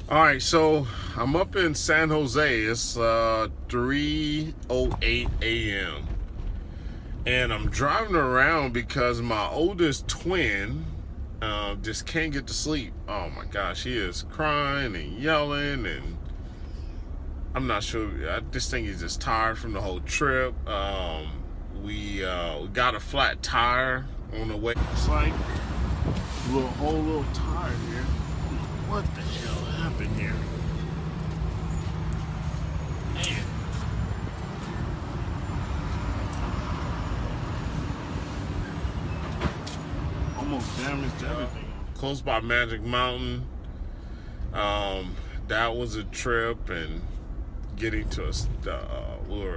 All right, so I'm up in San Jose. It's 3:08 a.m. and I'm driving around because my oldest twin just can't get to sleep. Oh my gosh, he is crying and yelling, and I'm not sure. I just think he's just tired from the whole trip. We got a flat tire on the way. It's like whole little tire here. What the hell happened here? Man. Almost damaged everything. Close by Magic Mountain. That was a trip, and getting to us, we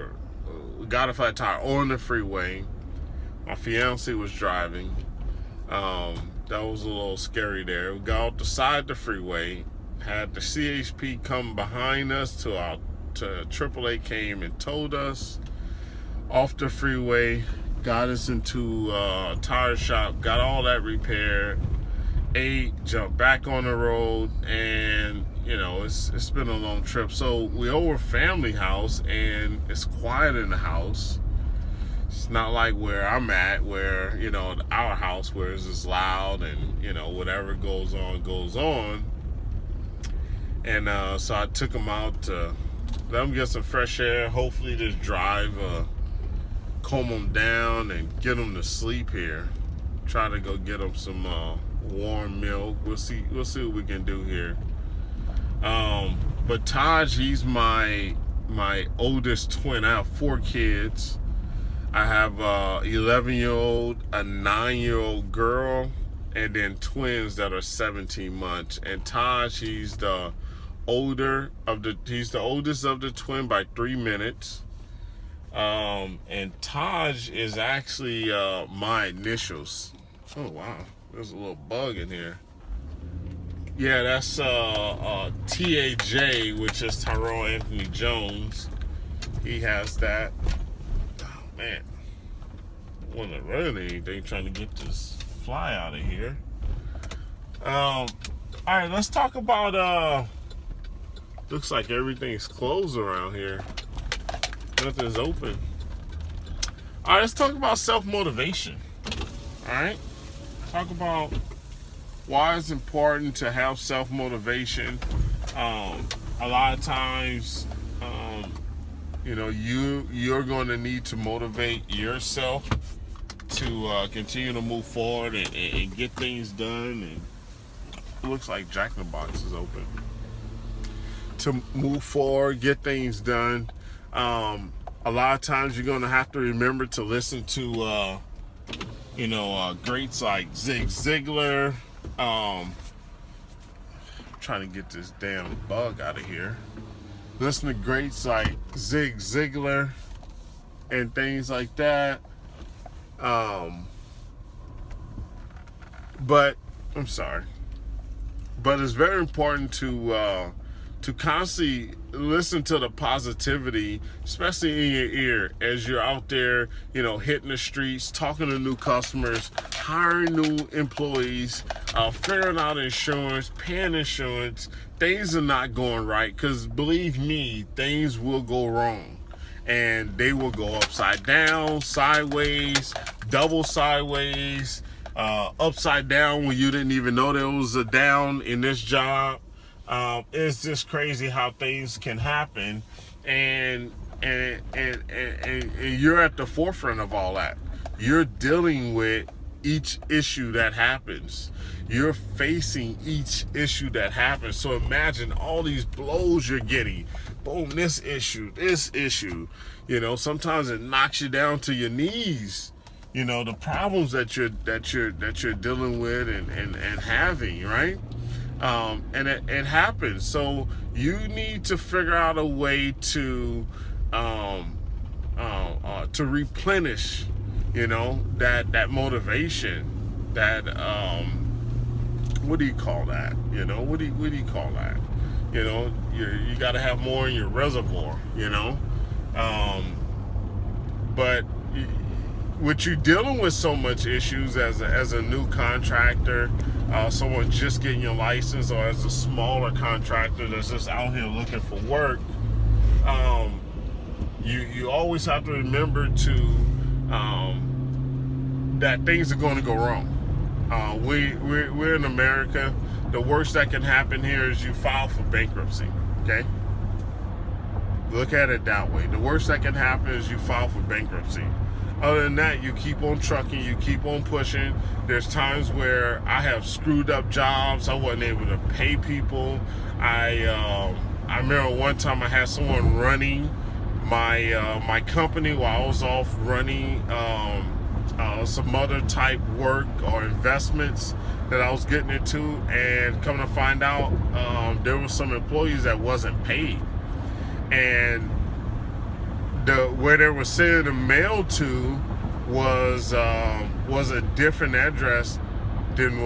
got a flat tire on the freeway. My fiance was driving. That was a little scary there. We got off the side of the freeway, had the CHP come behind us to AAA came and towed us off the freeway, got us into a tire shop, got all that repaired, ate, jumped back on the road, and it's been a long trip. So we over family house, and it's quiet in the house. It's not like where I'm at, where our house, where it's just loud and whatever goes on. And so I took them out to let them get some fresh air. Hopefully this drive calm them down and get them to sleep here. Try to go get them some warm milk. We'll see what we can do here. But Taj, he's my oldest twin. I have 4 kids. I have a 11-year-old, a 9-year-old girl, and then twins that are 17 months. And Taj, he's the oldest of the twin by 3 minutes. And Taj is actually my initials. Oh wow, there's a little bug in here. Yeah, that's TAJ, which is Tyrone Anthony Jones. He has that. Man, I want to run anything trying to get this fly out of here. All right, let's talk about. Looks like everything's closed around here. Nothing's open. All right, let's talk about self-motivation. All right, talk about why it's important to have self-motivation. A lot of times, you're going to need to motivate yourself to continue to move forward and get things done. And it looks like Jack in the Box is open. To move forward, get things done. A lot of times you're going to have to remember to listen to, greats like Zig Ziglar. I'm trying to get this damn bug out of here. Listen to greats like Zig Ziglar and things like that. But I'm sorry. But it's very important to constantly listen to the positivity, especially in your ear, as you're out there, hitting the streets, talking to new customers, hiring new employees, figuring out insurance, paying insurance. Things are not going right, because believe me, things will go wrong. And they will go upside down, sideways, double sideways, upside down when you didn't even know there was a down in this job. It's just crazy how things can happen, and you're at the forefront of all that. You're dealing with each issue that happens. You're facing each issue that happens. So imagine all these blows you're getting. Boom, this issue. Sometimes it knocks you down to your knees. The problems that you're dealing with and having, right? And it happens. So you need to figure out a way to replenish, that motivation. That what do you call that? What do you call that? You got to have more in your reservoir. But with you dealing with so much issues as a new contractor, someone just getting your license, or as a smaller contractor that's just out here looking for work, you always have to remember to that things are going to go wrong. We're in America. The worst that can happen here is you file for bankruptcy. Okay, look at it that way. The worst that can happen is you file for bankruptcy. Other than that, you keep on trucking, you keep on pushing. There's times where I have screwed up jobs. I wasn't able to pay people. I remember one time I had someone running my company while I was off running some other type work or investments that I was getting into, and coming to find out there were some employees that wasn't paid, and where they were sending the mail to was a different address than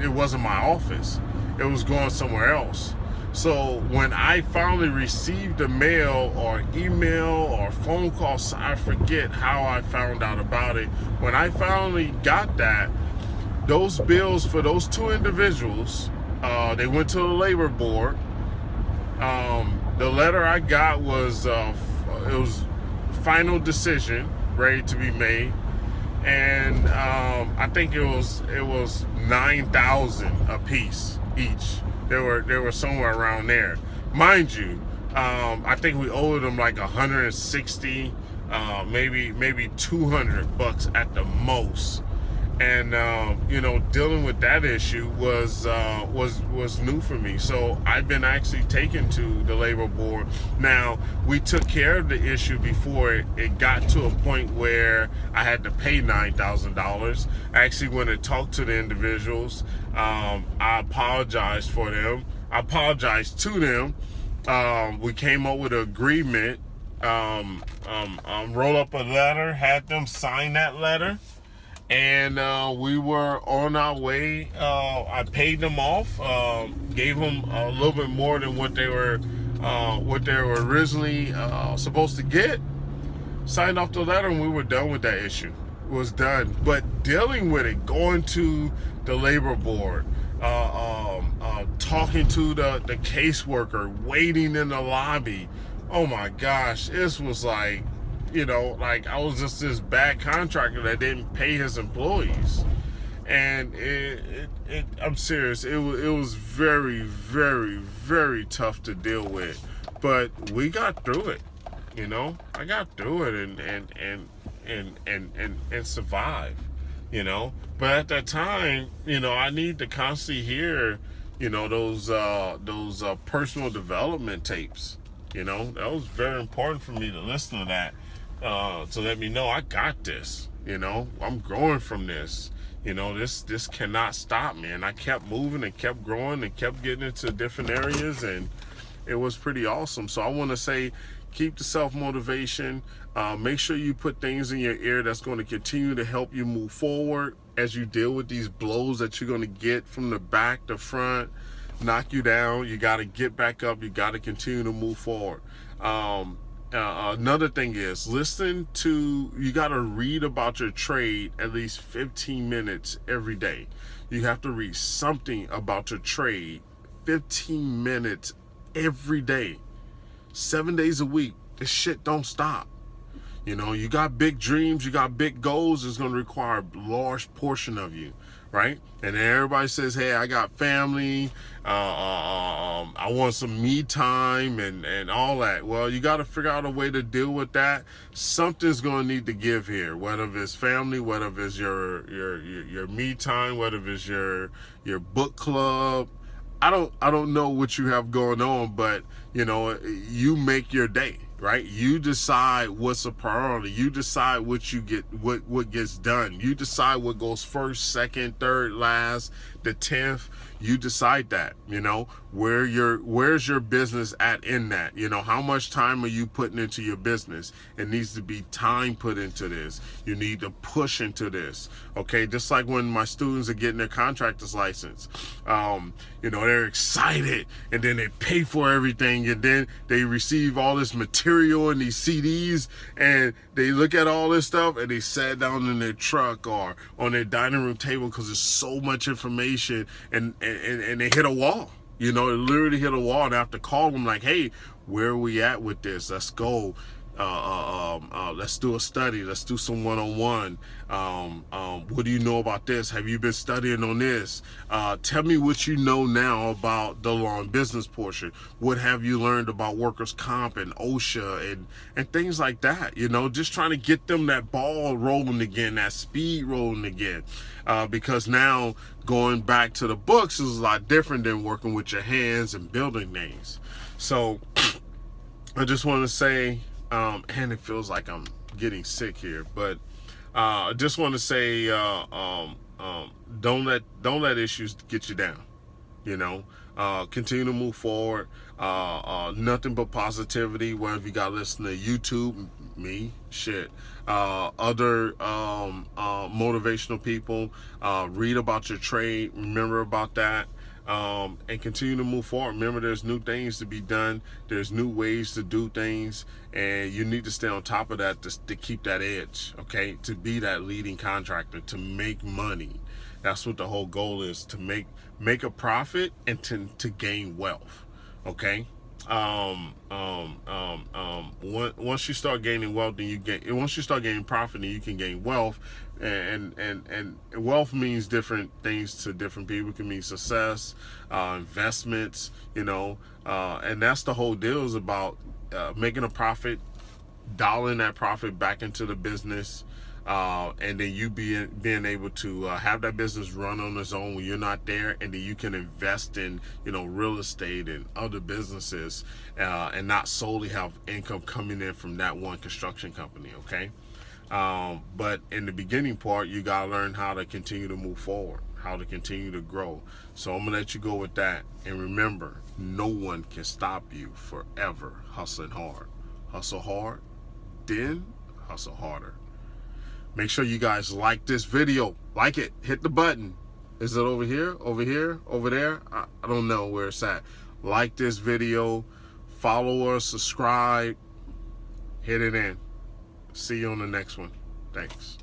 it wasn't my office. It was going somewhere else. So when I finally received the mail or email or phone call, I forget how I found out about it. When I finally got that, those bills for those two individuals, they went to the labor board. The letter I got was it was final decision ready to be made, and I think it was $9,000 a piece each. They were somewhere around there, mind you. I think we owed them like 160, maybe $200 at the most. And dealing with that issue was new for me. So I've been actually taken to the labor board. Now, we took care of the issue before it got to a point where I had to pay $9,000. I actually went and talked to the individuals. I apologized for them. I apologized to them. We came up with an agreement. Wrote up a letter, had them sign that letter. And we were on our way. I paid them off, gave them a little bit more than what they were originally supposed to get. Signed off the letter, and we were done with that issue. It was done. But dealing with it, going to the labor board, talking to the caseworker, waiting in the lobby. Oh my gosh, this was like, like I was just this bad contractor that didn't pay his employees. And I'm serious, it was very, very, very tough to deal with. But we got through it, I got through it and survived, But at that time, I need to constantly hear, those personal development tapes. That was very important for me to listen to that. To let me know I got this, I'm growing from this, this cannot stop me. And I kept moving and kept growing and kept getting into different areas, and it was pretty awesome. So I want to say, keep the self-motivation. Make sure you put things in your ear that's going to continue to help you move forward as you deal with these blows that you're going to get from the back, the front, knock you down. You got to get back up. You got to continue to move forward. Another thing is, you got to read about your trade at least 15 minutes every day. You have to read something about your trade 15 minutes every day, 7 days a week. This shit don't stop. You got big dreams, you got big goals. It's going to require a large portion of you, right? And then everybody says, hey, I got family, I want some me time and all that. Well, you got to figure out a way to deal with that. Something's going to need to give here, whether it's family, whether it's your me time, whether it's your book club. I don't know what you have going on, but you make your day. Right? You decide what's a priority. You decide what you get, what gets done. You decide what goes first, second, third, last, the 10th. You decide that, where's your business at in that? How much time are you putting into your business? It needs to be time put into this. You need to push into this. Okay. Just like when my students are getting their contractor's license, they're excited, and then they pay for everything everything, and then they receive all this material and these CDs, and they look at all this stuff, and they sat down in their truck or on their dining room table because there's so much information, and they hit a wall. You know, they literally hit a wall, and I have to call them like, hey, where are we at with this? Let's go. Let's do a study. Let's do some one-on-one. What do you know about this? Have you been studying on this? Tell me what you know now about the law and business portion. What have you learned about workers' comp and OSHA and things like that? You know, just trying to get them that ball rolling again, that speed rolling again. Because now going back to the books is a lot different than working with your hands and building things. So I just want to say, and it feels like I'm getting sick here, but I just want to say, don't let issues get you down. You know, continue to move forward. Nothing but positivity. Whether you got to listen to YouTube, me, shit, other motivational people, read about your trade. Remember about that. And continue to move forward. Remember, there's new things to be done. There's new ways to do things, and you need to stay on top of that to keep that edge, okay? To be that leading contractor, to make money. That's what the whole goal is, to make a profit and to gain wealth, okay? Once you start gaining wealth, then once you start gaining profit, then you can gain wealth, and wealth means different things to different people. It can mean success, investments, you know, and that's the whole deal, is about making a profit, dialing that profit back into the business, and then you being able to have that business run on its own when you're not there, and then you can invest in, you know, real estate and other businesses, and not solely have income coming in from that one construction company, okay? But in the beginning part, you got to learn how to continue to move forward, how to continue to grow. So I'm going to let you go with that. And remember, no one can stop you forever hustling hard. Hustle hard, then hustle harder. Make sure you guys like this video. Like it. Hit the button. Is it over here? Over here? Over there? I don't know where it's at. Like this video. Follow us. Subscribe. Hit it in. See you on the next one. Thanks.